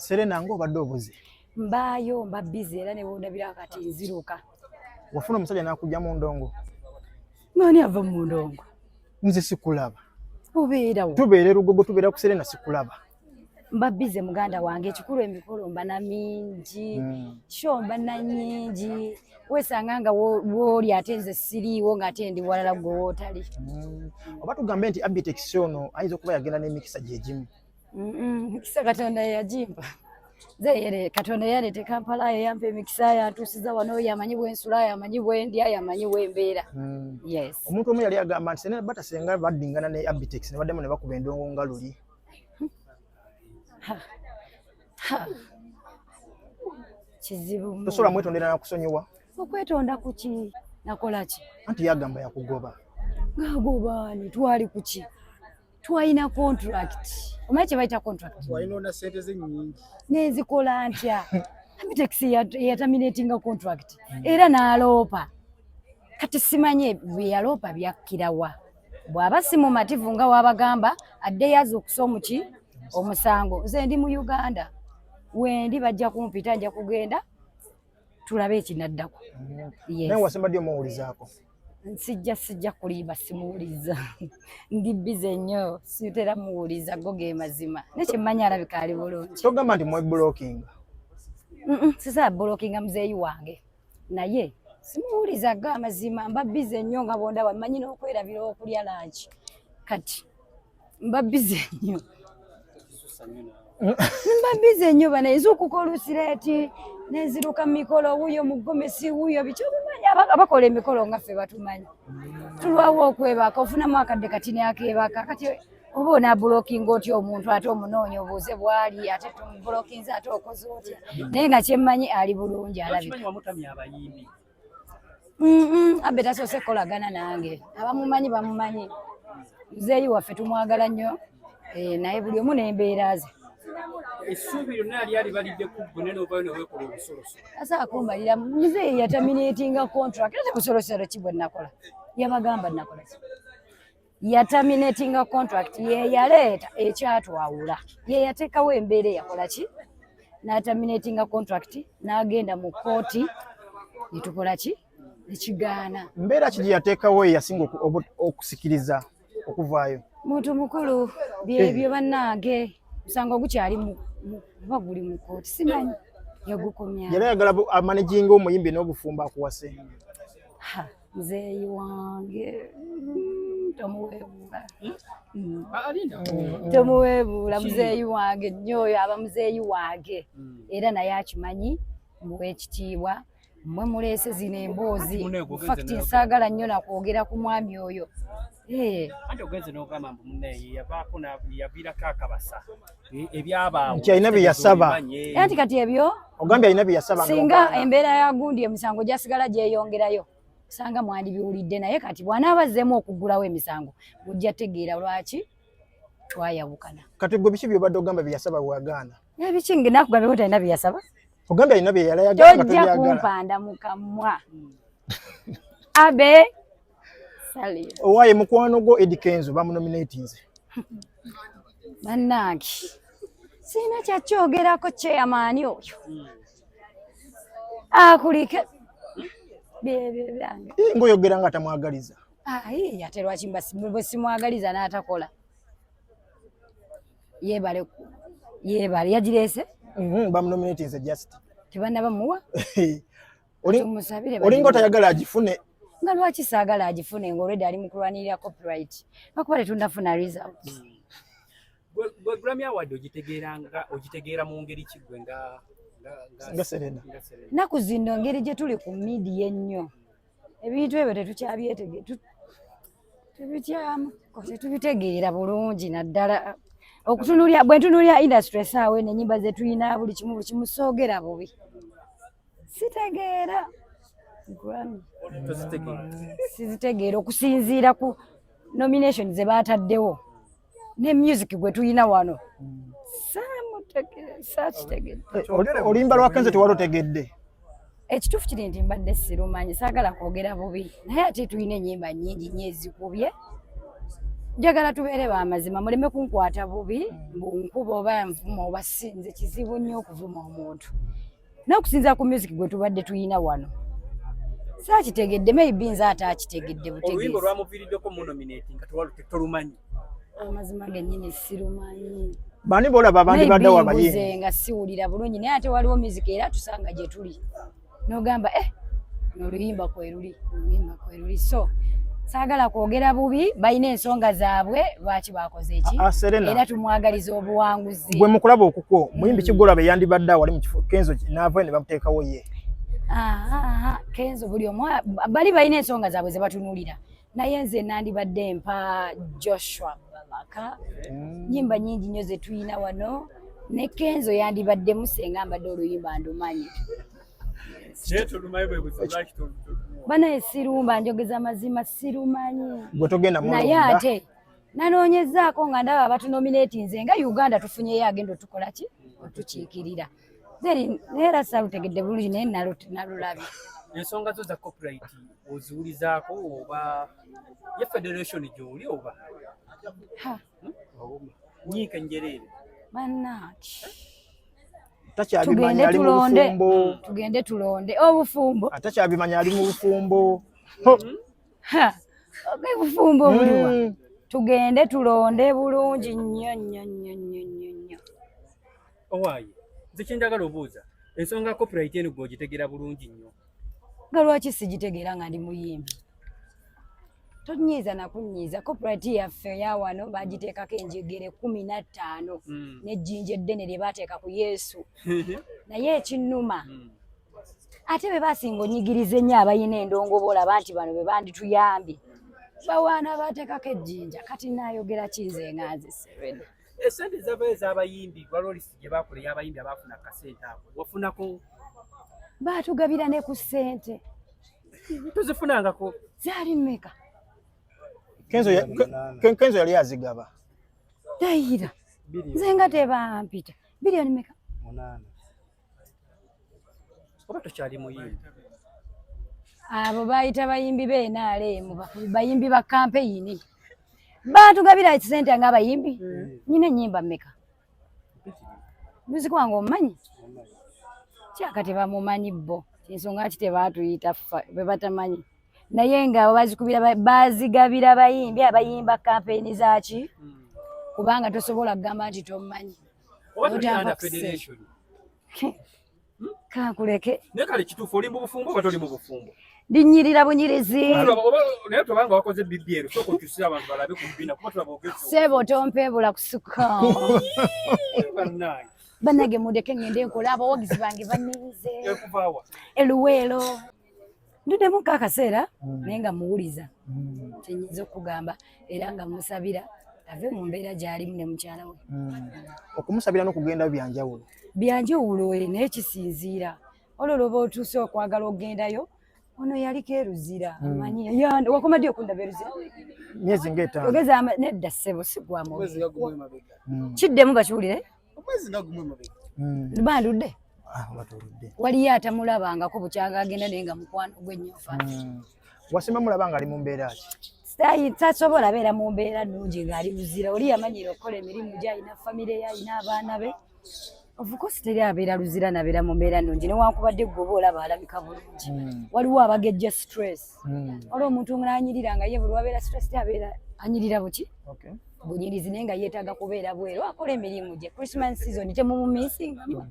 Serena ngo badde obuze. Mbayo mba busy era ne wondabira kati nziruka. Wafuna omusajja n'akujja mu ndongo. Mani ava mu ndongo. Nze sikulaba. Obeerawo. Tubeera Lugogo tubeera ku Serena sikulaba. Mba busy muganda wange ekikulu emikolo mba na mingi. Shomba na nyingi. Wesanga nga woli ate nze siriiwo ng'ate ndi walala gwe wootali. Oba tugambe nti Abitex ono ayinza okuba yagenda n'emikisa gyegimu. Mikisa Katonda yagimpa. Zeyere Katonda yalete Kampala yampa emikisa yantuusiza wano yamanyi bwensula yamanyi bwendya yamanyi bwembeera. Yes. Omuntu omu yali agamba nti Serena batasenga baddingana ne Abitex ne baddemu ne bakuba endongo nga luli. Kizibu. Tosobola mwetondera na kusonyiwa. Okwetonda kuki nakola ki? Anti yagamba yakugoba. Ngagobaani twali kuki? Twalina contract. Omanyi kye bayita contract? Twalina na sente ze nnyingi. Nezikola ntya? Abitex yataminatinga contract. Era n'aloopa. Kati simanye bwe yaloopa byakkirawa. Bw'aba si mumativu nga wabagamba adde yaza okusomuki omusango. Nze ndi mu Uganda. Wendi bajja kumpita nja kugenda tulabe ekinaddako. Yes. Naye wasemba ddi omuwulizaako? Sijja kulimba simuwuliza. Ndi busy nnyo sitera muwuliza go ge mazima. Nekye mmanyi alabika ali bulungi. Togamba nti mwe blocking. Sisa blocking muzeeyi wange. Naye simuwuliza ga mazima mba busy nnyo nga bonda bamanyi n'okwerabira okulya lunch. Kati mba busy nnyo. Mba busy nnyo bana ezukukola usireti neziruka mikolo wuyo mugomesi wuyo bicho bimanya abakola emikolo nga ffe batumanyi. Tulwawo okwebaka ofunamu akadde kati ne akebaka kati oba ona blocking otyo omuntu ate omunoonya obuuze bwali ate tumublokinze ate okoze otya. Naye nga kyemmanyi ali bulungi alabika. Abbe tasoose kolagana nange. Abamumanyi bamumanyi. Muzeeyi waffe tumwagala nnyo naye buli omu n'embeera ze. Essuubi lyonna lyali balidde ku ggwe n'ovayo ne weekola obusolosolo. Asa akumbalira muzeeyi yataminatinga contract ate busolosolo ki bwe nakola? Yabagamba nakola ki? Yataminatinga contract ye yaleeta ekyatwawula. Ye yateekawo embeera yakola ki? N'ataminatinga contract n'agenda mu kooti ne tukola ki? Ekigaana. Mbeera ki gye yateekawo yasinga okusikiriza okuvaayo? Muntu mukulu byebyo bannange musango gukyali muba guli mu kooti simanyi yagukomya. Yali ayagala amanaginga omuyimbi n'obufumbo akuwase. Muzeeyi wange tomuweebuula. Tomuweebuula muzeeyi wange nnyo oyo aba muzeeyi wange era naye akimanyi muwe ekitiibwa mmwe muleese zino emboozi. Fakiti nsaagala nnyo nakwogera ku mwami oyo. Anti ogenze n'ogamba mbu munne yavaako yaviirako akabasa ebyabaawo nti alina bye yasaba. Anti kati ebyo ogambye alina bye yasaba. Singa embeera ya gundi emisango gyasigala gyeyongerayo kusanga mwandibiwulidde naye kati bw'anaaba azzeemu okuggulawo emisango mujja tegeera lwaki twayawukana. Kati gwe biki by'obadde ogamba bye yasaba bw'agaana? Ebiki nakugambye talina bye yasaba? Ogambye alina bye yali ayagala. Tojja kumpanda mu kamwa. Abe Sali. Owaye mukwano gwo Eddie Kenzo bamunominatinze. Bannange sina kyakyogerako chairman oyo. Akulike bye byange. Ngoyogera nga tamwagaliza. Ate lwaki bwe simwagaliza n'atakola. Yebale yagireese? Bamunominatinze just. Tebannaba muwa? Olinga otayagala agifune. Nga lwaki saagala agifune ng'olwedde ali mu kulwanirira copyright. Bakuba tetundafuna results. Gwe Grammy Award ogitegeera mu ngeri ki gwe nga Serena? Naku zino ngeri gye tuli ku media ennyo. Ebintu ebyo tetubitegeera bulungi naddala. Bwe ntunuulira industry esaawa eno ennyimba ze tuyina buli kimu soogera bubi. Sitegeera. Grammy. Sizitegeera okusinziira ku nomination ze baataddewo ne music gwe tuyina wano. Olimba lwa Kenzo tewalotegedde. Ekituufu kiri nti mbadde sirumanyi saagala kwogera bubi naye ate tulina ennyimba nnyingi nnyo ezikubye njagala tubeere bamazima muleme kunkwata bubi nkuba oba nvuma oba sinze kizibu nnyo okuvuma omuntu n'okusinza ku music gwe tubadde tuyina wano saakitegedde maybe nze ate akitegedde butegeezi oluyimba olwamuviiriddeko mu nominating nga tolumanyi amazima gennyini sirumanyi bani bolaba abandi badda wabayimbi nze nga siwulira bulungi naye ate waliwo music era tusanga gye tuli n'ogamba oluyimba kweruli so saagala kwogera bubi balina ensonga zaabwe lwaki bakoze eki era tumwagaliza obuwanguzi gwe mukulaba okukwo muyimbi kigolaba yandibadde wali mu kifo Kenzo n'ava ne bamuteekawo ye Kenzo buli omu bali balina ensonga zaabwe ze batunuulira naye nze nandibadde mpa Joshua Balaka nyimba nyingi nnyo ze tuyina wano ne Kenzo yandibadde musenga mbadde oluyimba ndumanyi banaye sirumba njogeza mazima sirumanyi naye ate nanoonyezaako nga ndaba abatunominatinze nga Uganda tufunyeyo agenda otukola ki otukiikirira era salutegedde bulungi naye nalulabye ensonga zo za copyright oziwulizaako oba ye federation gy'oli oba nyiika njereere bannaki tugende tulonde obufumbo atakyabimanya ali mu bufumbo obufumbo buliwa tugende tulonde bulungi nnyo owaaye nze kyenjagala obuuza ensonga copyright eno gweogitegera bulungi nnyo nga lwaki sigitegeera nga ndi muyimbi tonyiiza nakunyiiza copyright yaffe yawano bagiteekako enjegere 15 nejjinja eddene lye baateeka ku Yesu naye ekinnuma ate be basinga onyigiriza ennyo abayina endongo boolaba nti bano be bandituyambye bawaana baateekako ejjinja kati naayogera kinze nga nze Serena esente zava ez'abayimbi walolisi gye baakola y'abayimbi abaafuna kasente ako wafunako baatugabira ne ku ssente tozifunangako zaali mmeka Kenzo yali azigaba tayira nze nga tebampita bilioni meka 8 oba tokyali muyimbi abo bayita bayimbi b'NRM bayimbi ba kampeyini baatugabira ssente ng'abayimbi nyina ennyimba mmeka muziki wange omumanyi kyaka tebamumanyi bo ensonga ki tebaatuyita be batamanyi naye nga bazigabira bayimbi abayimba kampeyini zaaki kubanga tosobola kugamba nti tomumanyi kankuleke naye kale kituufu oli mu bufumbo oba toli mu bufumbo ndinyirira bunyirizi naye tobanga wakoze BBL sooka okyusira abantu balabe ku bibina kuba tulaba sebo tompebula kusuka bannage mundeke ngende nkola abawagizi bange bannize eluweero nduddemu kaakaseera naye nga muwuliza kyenyiza okugamba era nga musabira ave mu mbeera gy'alimu ne mukyala we okumusabira n'okugenda byanjawulo naye kisinziira olwo lwoba otuuse okwagala okugendayo ono yaliko eruzira amanyi wakoma ddi okundaba eruzira myezi ng'etaano ogeza nedda ssebo sigwamu kiddemu bakiwulire bandudde waliyo atamulabangako bukyaga agenda naye nga mukwano gw'ennyofa wasimba mulaba nga ali mu mbeera ki tasobola beera mu mbeera nnungi ng'ali luzira oli yamanyire okukola emirimu gye alina famire ye alina abaana be of course teri abeera luzira nabeera mu mbeera nnungi newankubadde gwe oba olaba alabika bulungi waliwo abagejja stress waliwo omuntu ng'anyirira nga ye buli wabeera stress abeera anyirira buki bunyirizi naye nga yeetaaga kubeera bweru akola emirimu gye Christmas season temumumisingamu